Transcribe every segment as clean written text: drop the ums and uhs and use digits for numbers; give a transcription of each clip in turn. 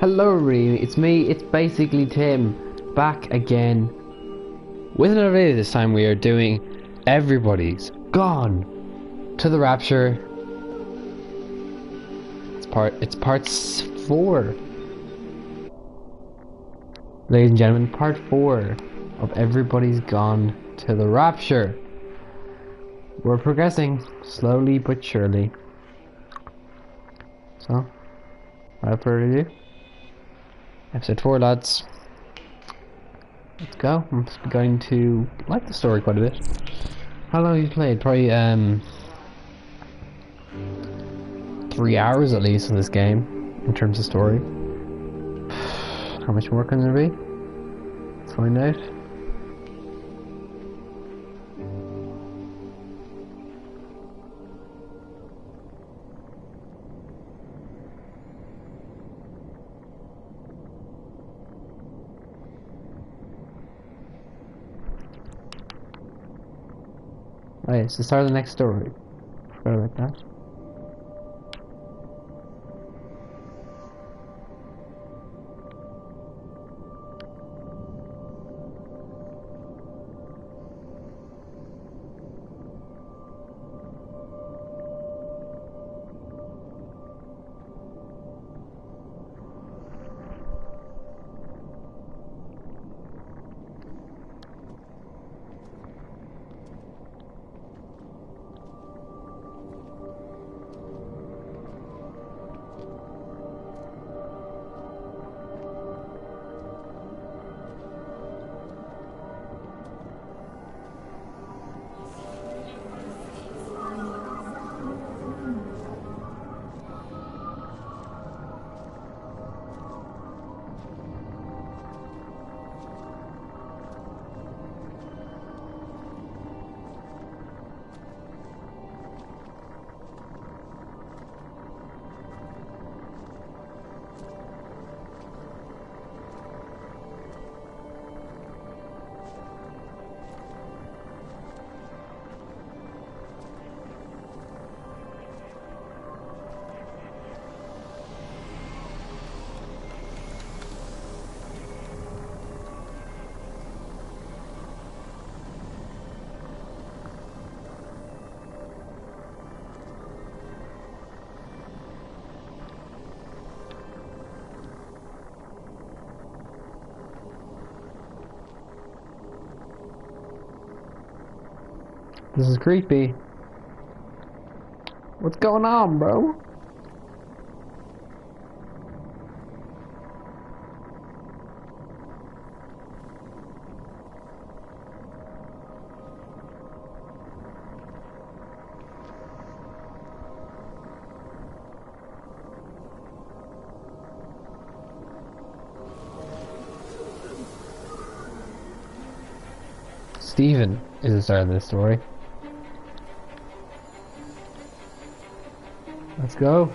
Hello everybody, it's me, it's basically Tim, back again with another video. This time we are doing Everybody's Gone to the Rapture. It's part 4. Ladies and gentlemen, part 4 of Everybody's Gone to the Rapture. We're progressing, slowly but surely. So, without further ado, episode 4, lads. Let's go. I'm going to like the story quite a bit. How long have you played? Probably 3 hours at least of this game in terms of story. How much more can there be? Let's find out. Oh yeah, it's the start of the next story. Forgot about that. This is creepy. What's going on, bro? Stephen is the start of this story. Let's go.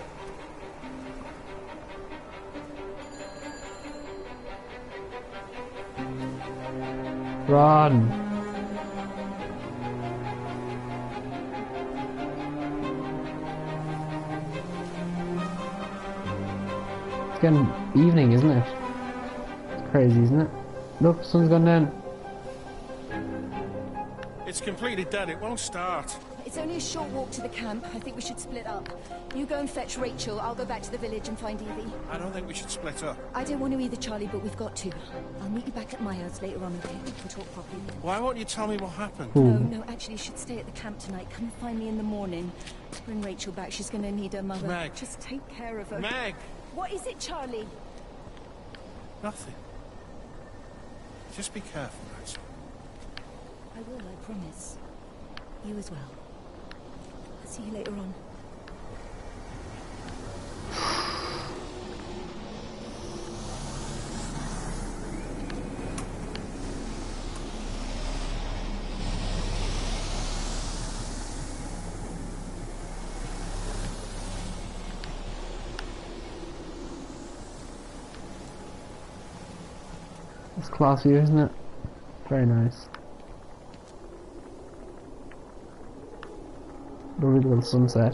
Run. It's getting evening, isn't it? It's crazy, isn't it? Look, sun's gone down. It's completely dead. It won't start. It's only a short walk to the camp. I think we should split up. You go and fetch Rachel. I'll go back to the village and find Evie. I don't think we should split up. I don't want to either, Charlie, but we've got to. I'll meet you back at my house later on, okay? We can talk properly. Why won't you tell me what happened? No, actually, you should stay at the camp tonight. Come find me in the morning. Bring Rachel back. She's going to need her mother. Meg. Just take care of her. Meg! What is it, Charlie? Nothing. Just be careful, that's all. I will, I promise. You as well. I'll see you later on. It's classy, isn't it? Very nice. Lovely little sunset.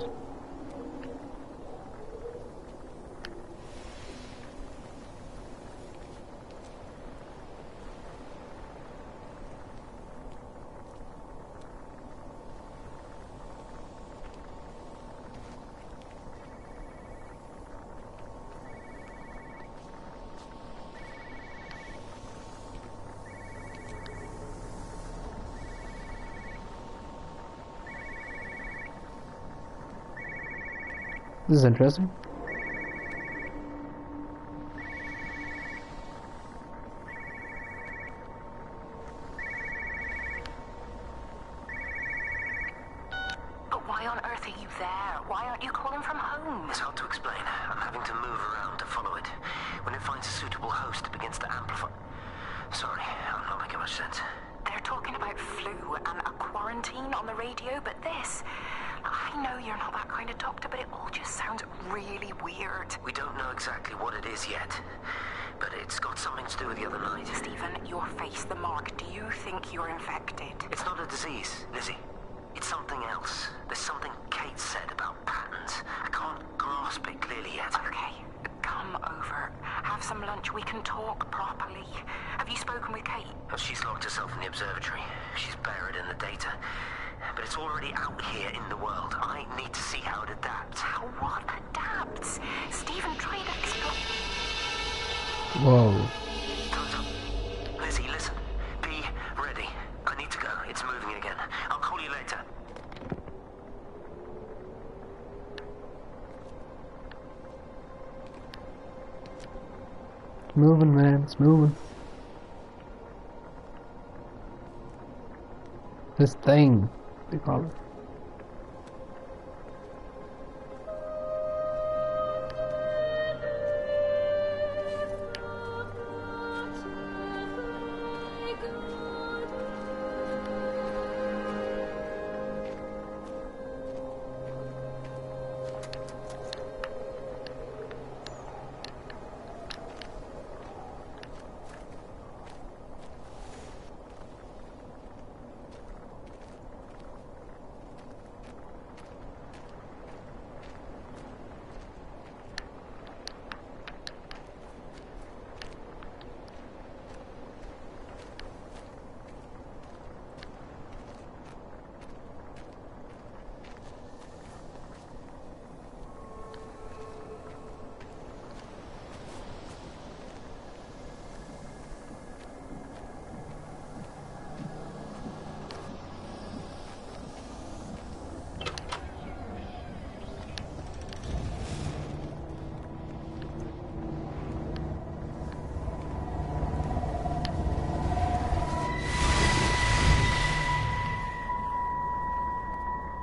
This is interesting. But why on earth are you there? Why aren't you calling from home? It's hard to explain. I'm having to move around to follow it. When it finds a suitable host, it begins to amplify. Sorry, I'm not making much sense. They're talking about flu and a quarantine on the radio, but this... I know you're not that kind of doctor, but it all just sounds really weird. We don't know exactly what it is yet, but it's got something to do with the other night. Stephen, your face, the mark, do you think you're infected? It's not a disease, Lizzie. It's something else. There's something Kate said about patterns. I can't grasp it clearly yet. Okay, come over. Have some lunch. We can talk properly. Have you spoken with Kate? Oh, she's locked herself in the observatory. She's buried in the data. But it's already out here in the world. I need to see how it adapts. How what adapts? Stephen, try to explain. Whoa. Time's up. Lizzie, listen. Be ready. I need to go. It's moving again. I'll call you later. It's moving, man. It's moving. This thing, they call it.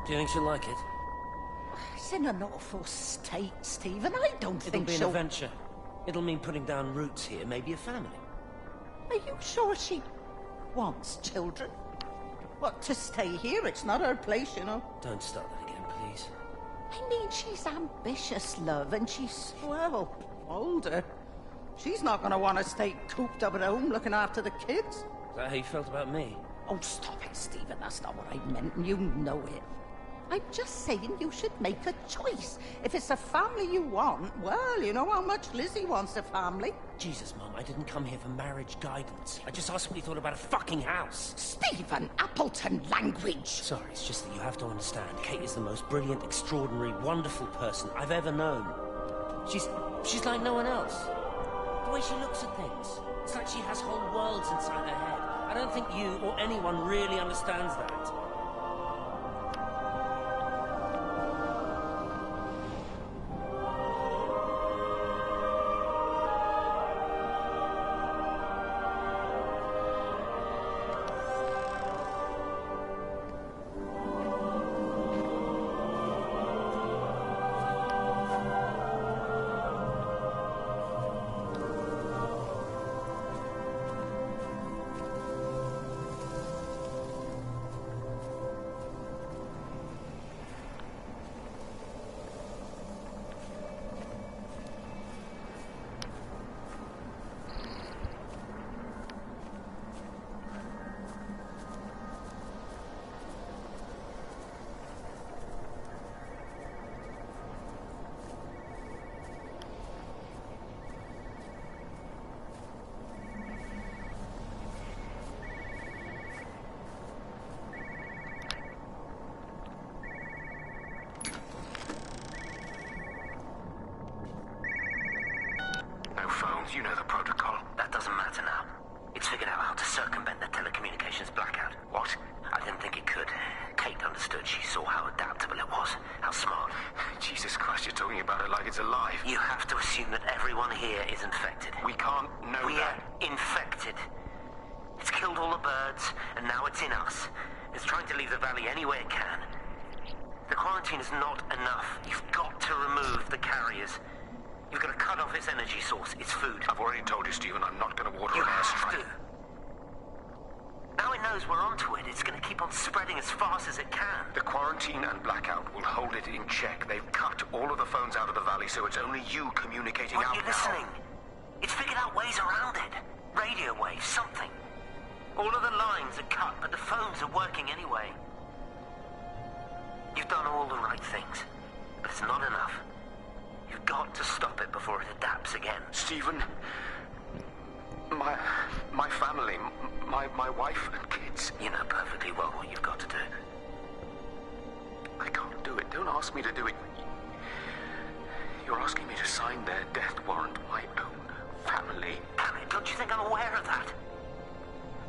Do you think she'll like it? It's in an awful state, Stephen. I don't It'll think be an she'll... adventure. It'll mean putting down roots here, maybe a family. Are you sure she wants children? What, to stay here? It's not her place, you know. Don't start that again, please. I mean, she's ambitious, love, and she's, well, older. She's not going to want to stay cooped up at home looking after the kids. Is that how you felt about me? Oh, stop it, Stephen. That's not what I meant, and you know it. I'm just saying you should make a choice. If it's a family you want, well, you know how much Lizzie wants a family. Jesus, Mum, I didn't come here for marriage guidance. I just asked what you thought about a fucking house. Stephen, Appleton language. Sorry, it's just that you have to understand. Kate is the most brilliant, extraordinary, wonderful person I've ever known. She's like no one else. The way she looks at things. It's like she has whole worlds inside her head. I don't think you or anyone really understands that. You know the protocol. That doesn't matter now. It's figured out how to circumvent the telecommunications blackout. What? I didn't think it could. Kate understood. She saw how adaptable it was, how smart. Jesus Christ, you're talking about it like it's alive. You have to assume that everyone here is infected. We can't know We're that. infected. It's killed all the birds, and now it's in us. It's trying to leave the valley any way it can. The quarantine is not enough. You've got to remove the carriers. You've got to cut off its energy source, its food. I've already told you, Stephen, I'm not going to order You an have airstrike. to. Now it knows we're onto it. It's going to keep on spreading as fast as it can. The quarantine and blackout will hold it in check. They've cut all of the phones out of the valley, so it's only you communicating Weren't out you now. listening? It's figured out ways around it. Radio waves, something. All of the lines are cut, but the phones are working anyway. You've done all the right things, but it's not enough. You've got to stop it before it adapts again. Stephen, my family, my wife and kids. You know perfectly well what you've got to do. I can't do it. Don't ask me to do it. You're asking me to sign their death warrant, my own family. Damn it, don't you think I'm aware of that?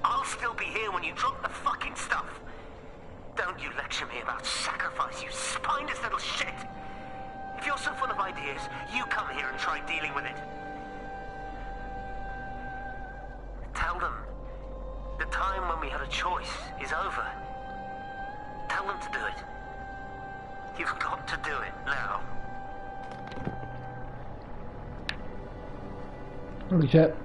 I'll still be here when you drop the fucking stuff. Don't you lecture me about sacrifice, you spineless little shit. If you're so full of ideas, you come here and try dealing with it. Tell them the time when we had a choice is over. Tell them to do it. You've got to do it now. Holy shit.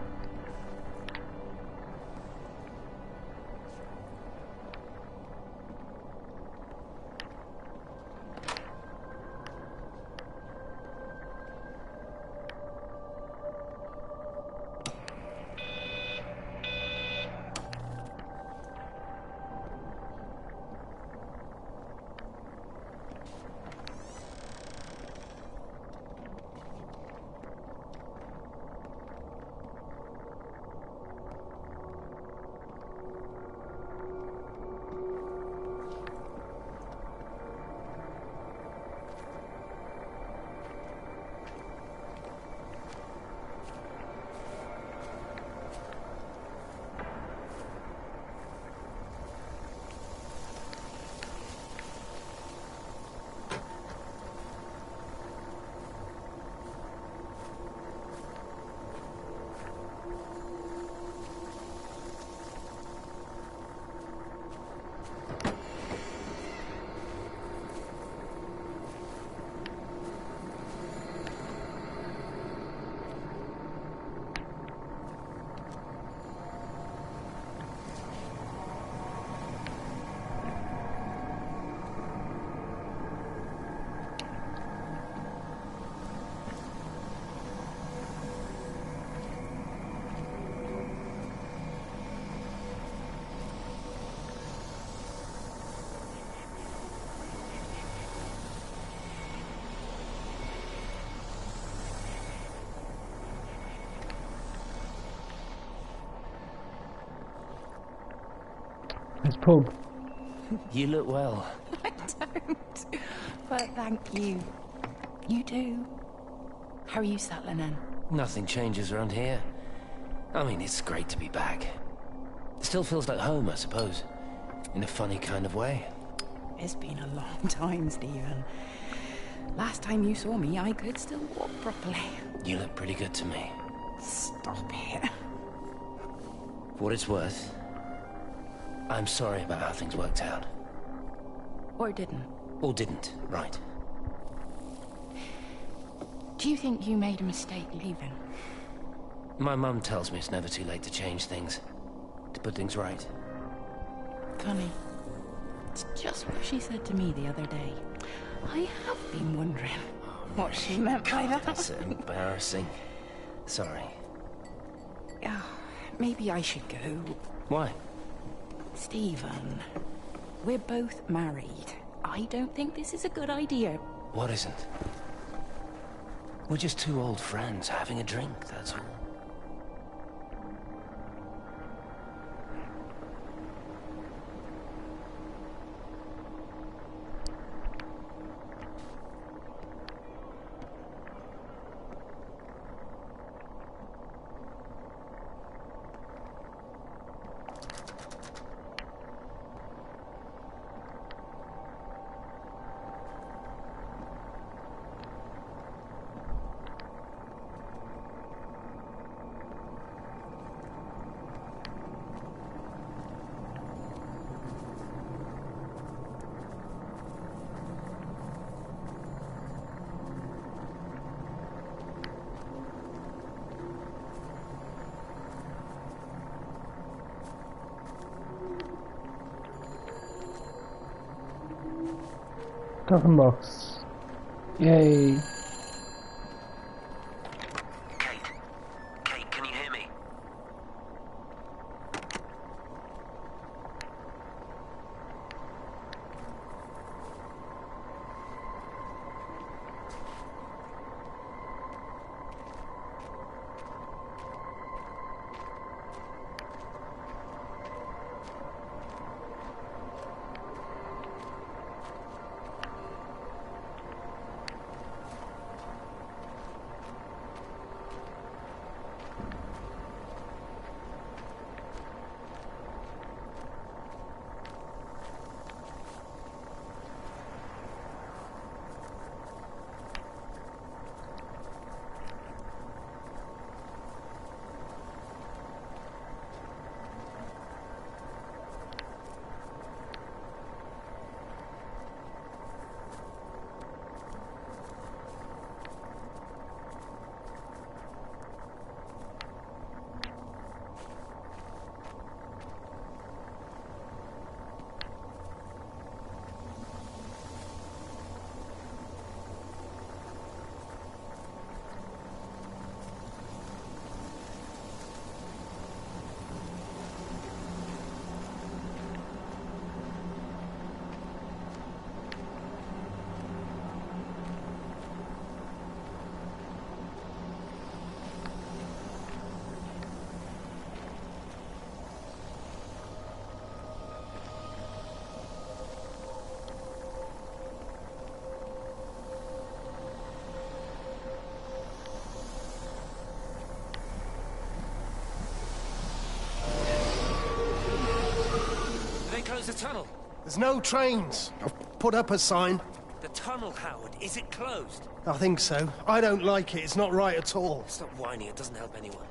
Nice pub. You look well. I don't. But thank you. You do. How are you settling in? Nothing changes around here. I mean, it's great to be back. Still feels like home, I suppose. In a funny kind of way. It's been a long time, Stephen. Last time you saw me, I could still walk properly. You look pretty good to me. Stop it. For what it's worth, I'm sorry about how things worked out. Or didn't. Or didn't, right. Do you think you made a mistake leaving? My mum tells me it's never too late to change things. To put things right. Funny. It's just what she said to me the other day. I have been wondering what she meant by that. That's embarrassing. Sorry. Maybe I should go. Why? Stephen, we're both married. I don't think this is a good idea. What isn't? We're just two old friends having a drink, that's all. Coffin box. Yay. Kate? Kate, can you hear me? Close the tunnel. There's no trains. I've put up a sign. The tunnel, Howard, is it closed? I think so. I don't like it. It's not right at all. Stop whining, it doesn't help anyone.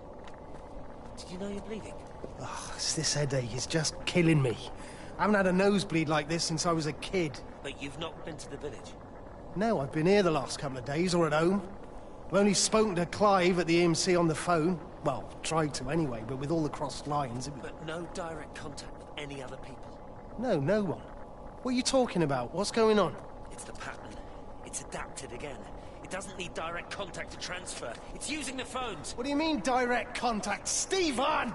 Did you know you're bleeding? Oh, this headache is just killing me. I haven't had a nosebleed like this since I was a kid. But you've not been to the village? No, I've been here the last couple of days, or at home. I've only spoken to Clive at the EMC on the phone. Well, tried to anyway, but with all the crossed lines... But no direct contact with any other people? No, no one. What are you talking about? What's going on? It's the pattern. It's adapted again. It doesn't need direct contact to transfer. It's using the phones. What do you mean, direct contact? Stephen!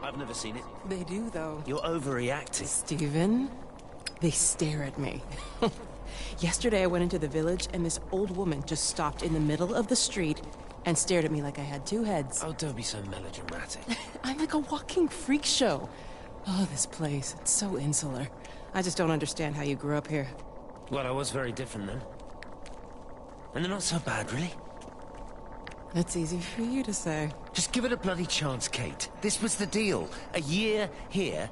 I've never seen it. They do, though. You're overreacting. Stephen, they stare at me. Yesterday I went into the village and this old woman just stopped in the middle of the street and stared at me like I had two heads. Oh, don't be so melodramatic. I'm like a walking freak show. Oh, this place, it's so insular. I just don't understand how you grew up here. Well, I was very different then. And they're not so bad, really. That's easy for you to say. Just give it a bloody chance, Kate. This was the deal. A year here,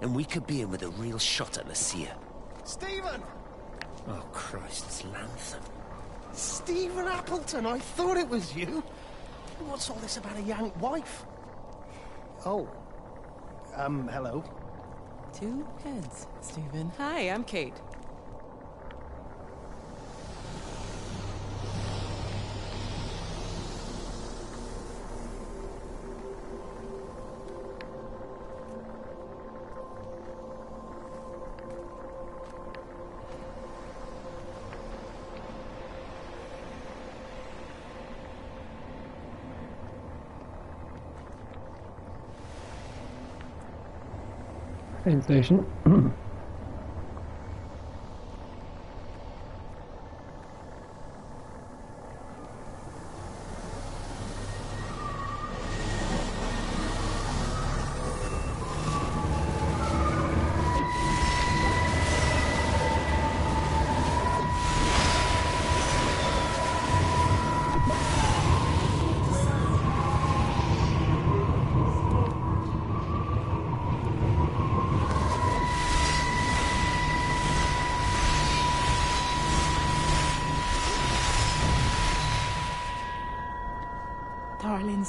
and we could be in with a real shot at Lucia. Stephen! Oh, Christ, it's Lantham. Stephen Appleton, I thought it was you. What's all this about a young wife? Oh. Hello. Two heads, Stephen. Hi, I'm Kate. Train station.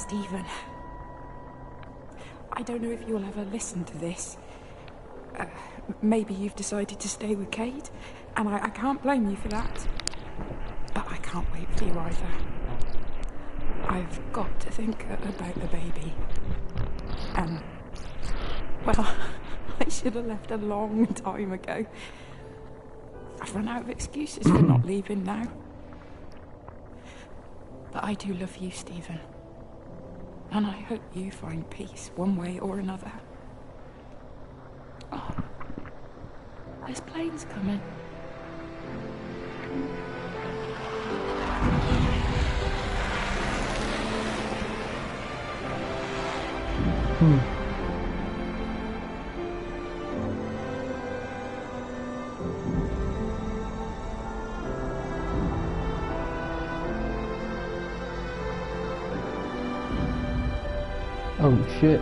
Stephen. I don't know if you'll ever listen to this. Maybe you've decided to stay with Kate, and I can't blame you for that. But I can't wait for you either. I've got to think about the baby. And, well, I should have left a long time ago. I've run out of excuses for not leaving now. But I do love you, Stephen. And I hope you find peace one way or another. Oh, there's planes coming. Oh shit.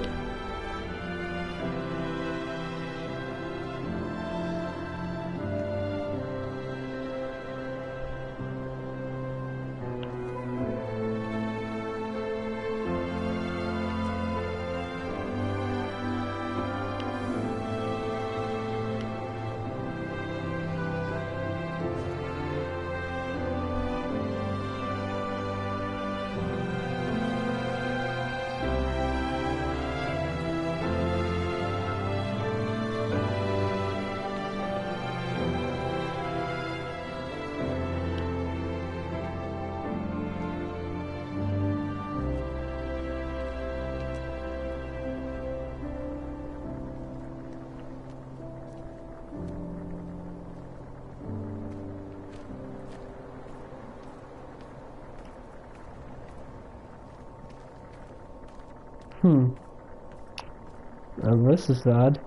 Well, this is odd.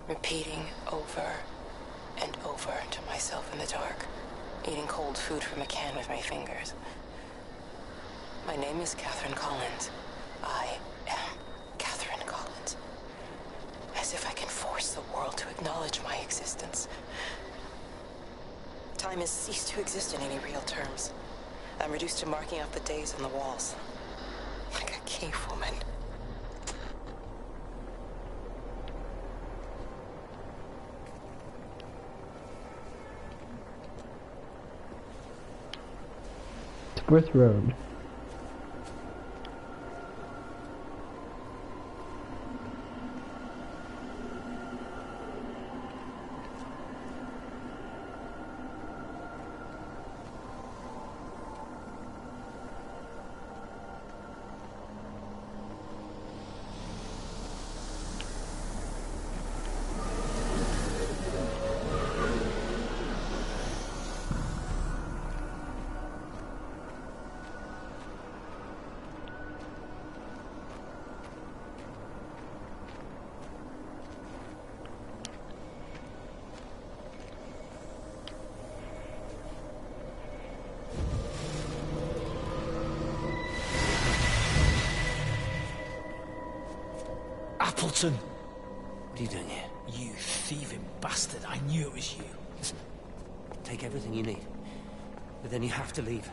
Repeating over and over to myself in the dark, eating cold food from a can with my fingers. My name is Catherine Collins. I am Catherine Collins. As if I can force the world to acknowledge my existence. Time has ceased to exist in any real terms. I'm reduced to marking out the days on the walls. Like a cave woman. Worth Road. Appleton! What are you doing here? You thieving bastard, I knew it was you. Listen, take everything you need. But then you have to leave.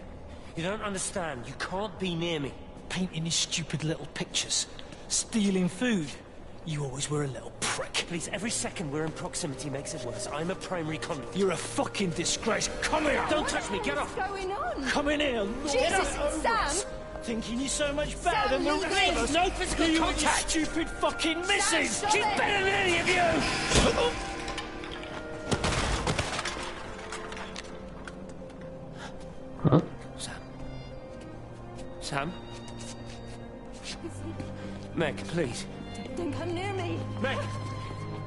You don't understand. You can't be near me. Painting these stupid little pictures. Stealing food. You always were a little prick. Please, every second we're in proximity makes it worse. I'm a primary conduit. You're a fucking disgrace. Come here! Don't touch me, get off! What's going on? Come in here! Jesus, Sam! Thinking you're so much better Sam, than the leave rest of it. us. No physical You contact! and your stupid fucking missus! stop She's it. better than any of you! Huh? Sam? Meg, please. Don't come near me! Meg!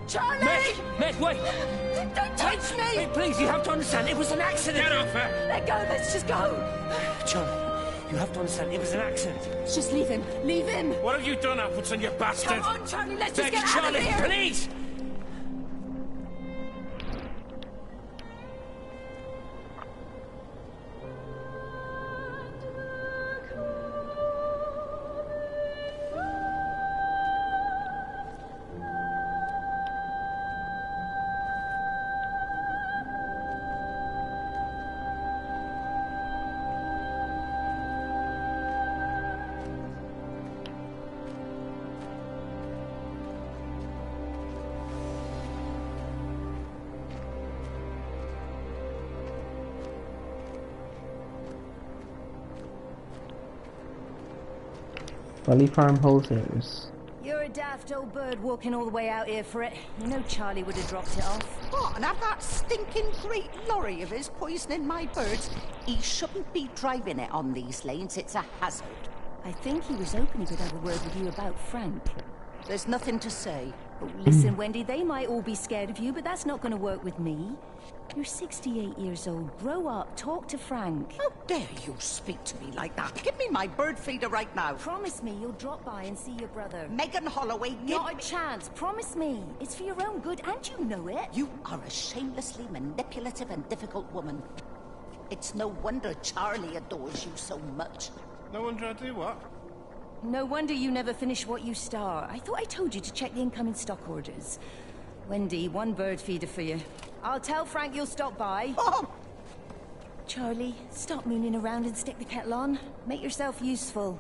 Charlie! Meg, wait! Don't touch me! Wait, please, you have to understand, it was an accident! Get off her! Let go, let's just go! Charlie, you have to understand, it was an accident. Just leave him, leave him! What have you done, Appleton, you bastard? Come on, Charlie, let's just Meg, get out Charlie, of here! please! Valley Farm Wholesalers. You're a daft old bird walking all the way out here for it. You know Charlie would have dropped it off. What, and have that stinking great lorry of his poisoning my birds? He shouldn't be driving it on these lanes. It's a hazard. I think he was hoping he could have a word with you about Frank. There's nothing to say. Oh, listen, Wendy, they might all be scared of you, but that's not going to work with me. You're 68 years old. Grow up. Talk to Frank. How dare you speak to me like that? Give me my bird feeder right now. Promise me you'll drop by and see your brother. Megan Holloway, Not a chance. Promise me. It's for your own good, and you know it. You are a shamelessly manipulative and difficult woman. It's no wonder Charlie adores you so much. No wonder I do what? No wonder you never finish what you start. I thought I told you to check the incoming stock orders. Wendy, one bird feeder for you. I'll tell Frank you'll stop by. Oh! Charlie, stop mooning around and stick the kettle on. Make yourself useful.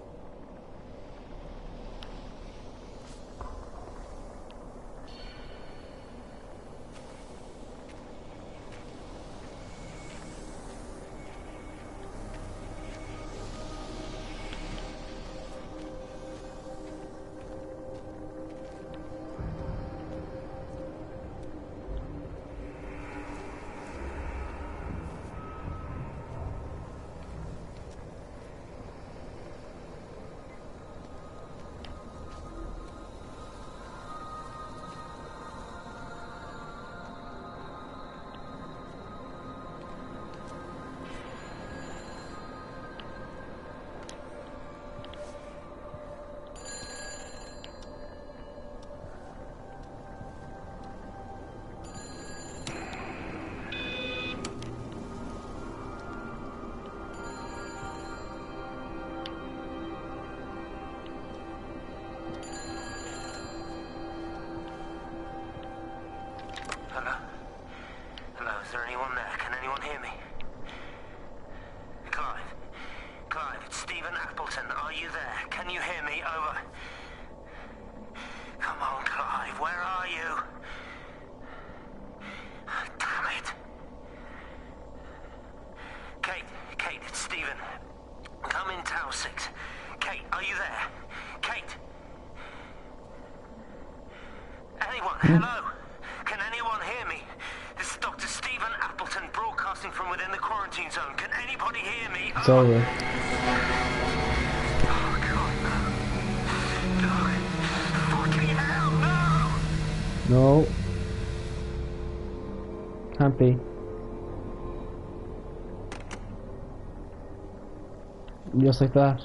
Hello? Hello, is there anyone there? Can anyone hear me? Clive? Clive, it's Stephen Appleton. Are you there? Can you hear me? Over. Come on, Clive, where are you? Damn it. Kate, it's Stephen. Come in Tower 6. Kate, are you there? Kate? Anyone? Hello? Can anyone hear me? This is Dr. Stephen Appleton broadcasting from within the quarantine zone. Can anybody hear me? It's over. Oh, God, no. No. Fucking hell, no! No. Can't be. Just like that.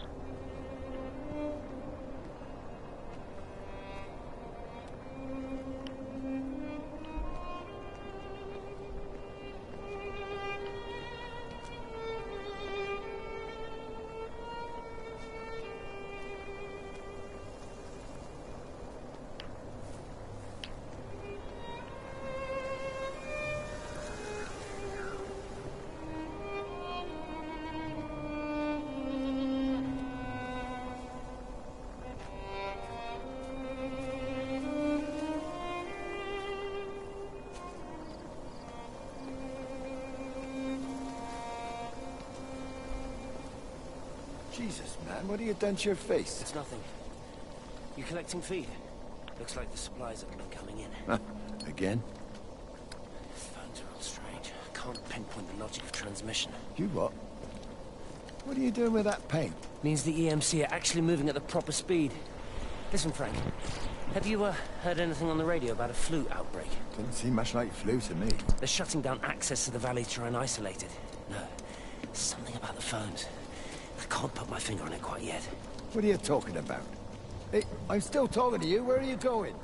Jesus, man, what have you done to your face? It's nothing. You collecting feed? Looks like the supplies have been coming in. Huh? Again? These phones are all strange. Can't pinpoint the logic of transmission. You what? What are you doing with that paint? Means the EMC are actually moving at the proper speed. Listen, Frank. Have you heard anything on the radio about a flu outbreak? Doesn't seem much like flu to me. They're shutting down access to the valley to try and isolate it. No, something about the phones. I can't put my finger on it quite yet. What are you talking about? Hey, I'm still talking to you. Where are you going?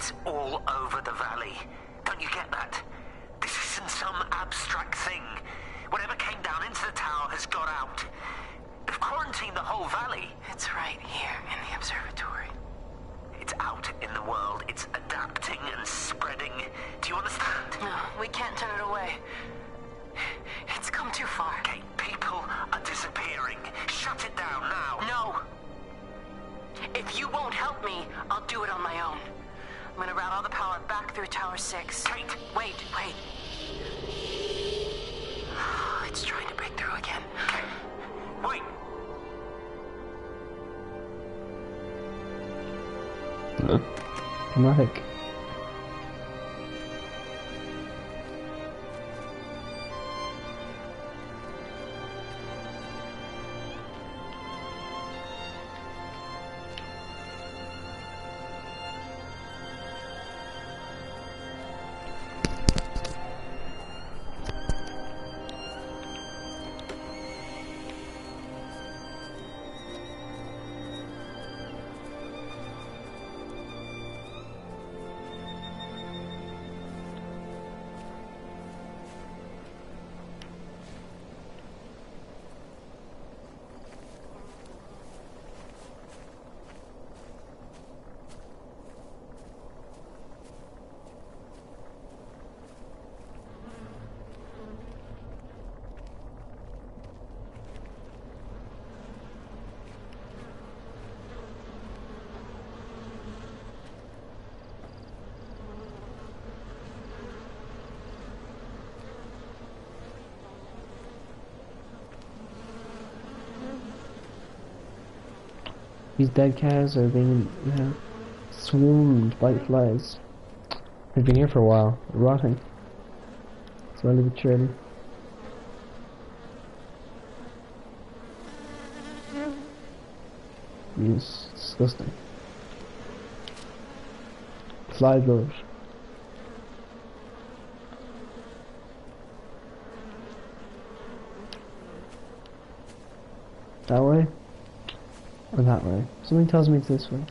It's all over the valley. Don't you get that? This isn't some abstract thing. Whatever came down into the tower has got out. They've quarantined the whole valley. It's right here in the observatory. It's out in the world. It's adapting and spreading. Do you understand? No, we can't turn it away. It's come too far. Kate, people are disappearing. Shut it down now. No. If you won't help me, I'll do it on my own. I'm gonna route all the power back through Tower 6. Kate! Wait. It's trying to break through again. Kate! Wait! Dramatic. These dead cows are being, swarmed by flies. They've been here for a while, rotting. Slowly but surely. It's disgusting. Fly blood. That way? Or that way? Something tells me it's this way.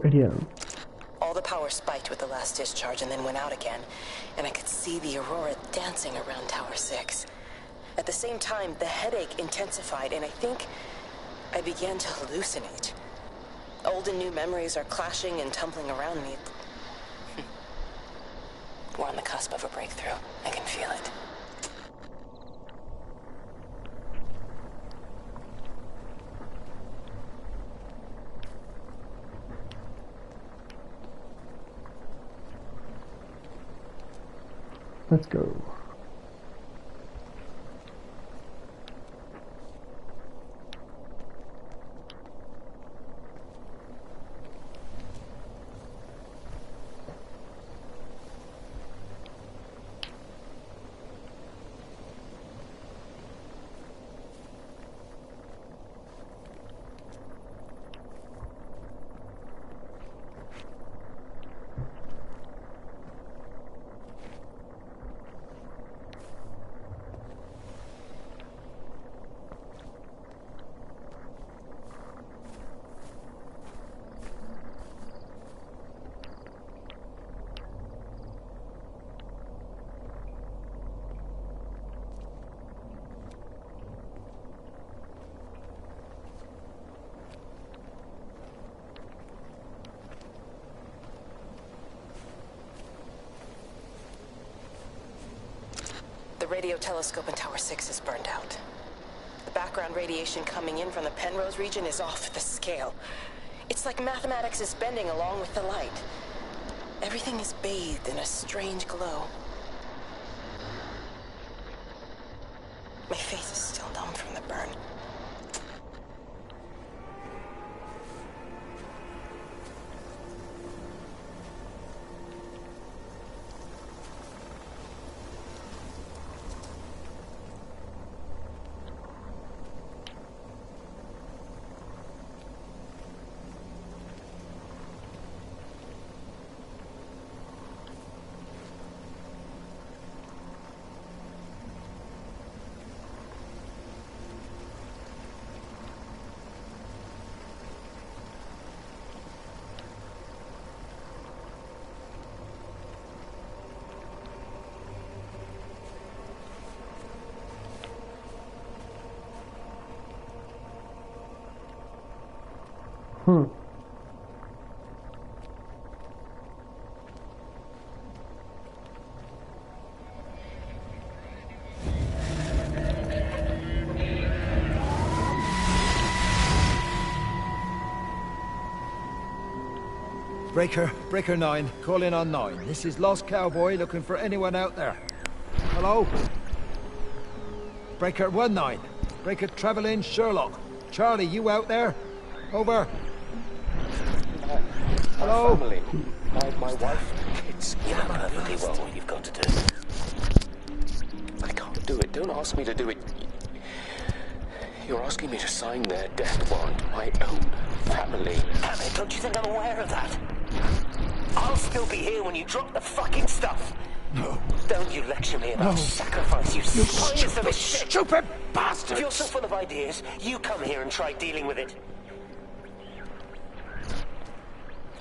Radio. All the power spiked with the last discharge and then went out again, and I could see the aurora dancing around Tower 6. At the same time, the headache intensified, and I think I began to hallucinate. Old and new memories are clashing and tumbling around me. We're on the cusp of a breakthrough. I can feel it. Let's go. radio telescope in Tower 6 is burned out. The background radiation coming in from the Penrose region is off the scale. It's like mathematics is bending along with the light. Everything is bathed in a strange glow. My face is still numb from the burn. Breaker 9, call in on 9. This is Lost Cowboy looking for anyone out there. Hello? Breaker 19. Breaker Travelin' Sherlock. Charlie, you out there? Over. Hello? My family, my wife, kids, you know perfectly well what you've got to do. I can't do it. Don't ask me to do it. You're asking me to sign their death warrant. My own family. Damn it, don't you think I'm aware of that? I'll still be here when you drop the fucking stuff. No. Don't you lecture me about sacrifice, you spineless of a shit. Stupid bastard! If you're so full of ideas, you come here and try dealing with it.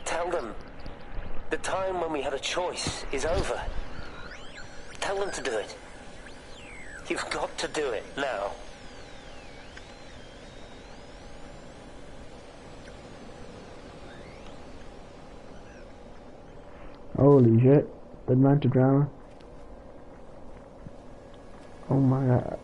Tell them the time when we had a choice is over. Tell them to do it. You've got to do it now. Holy shit. The amount of drama. Oh my god.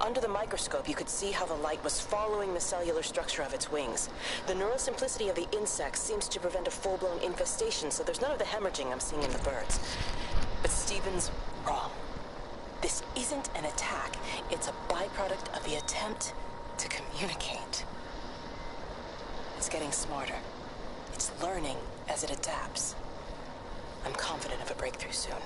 Under the microscope, you could see how the light was following the cellular structure of its wings. The neural simplicity of the insects seems to prevent a full-blown infestation, so there's none of the hemorrhaging I'm seeing in the birds. But Stephen's wrong. This isn't an attack. It's a byproduct of the attempt to communicate. It's getting smarter. It's learning as it adapts. I'm confident of a breakthrough soon.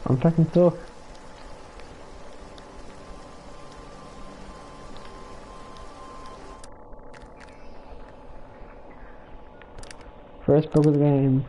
I'm fucking stuck. first book of the game.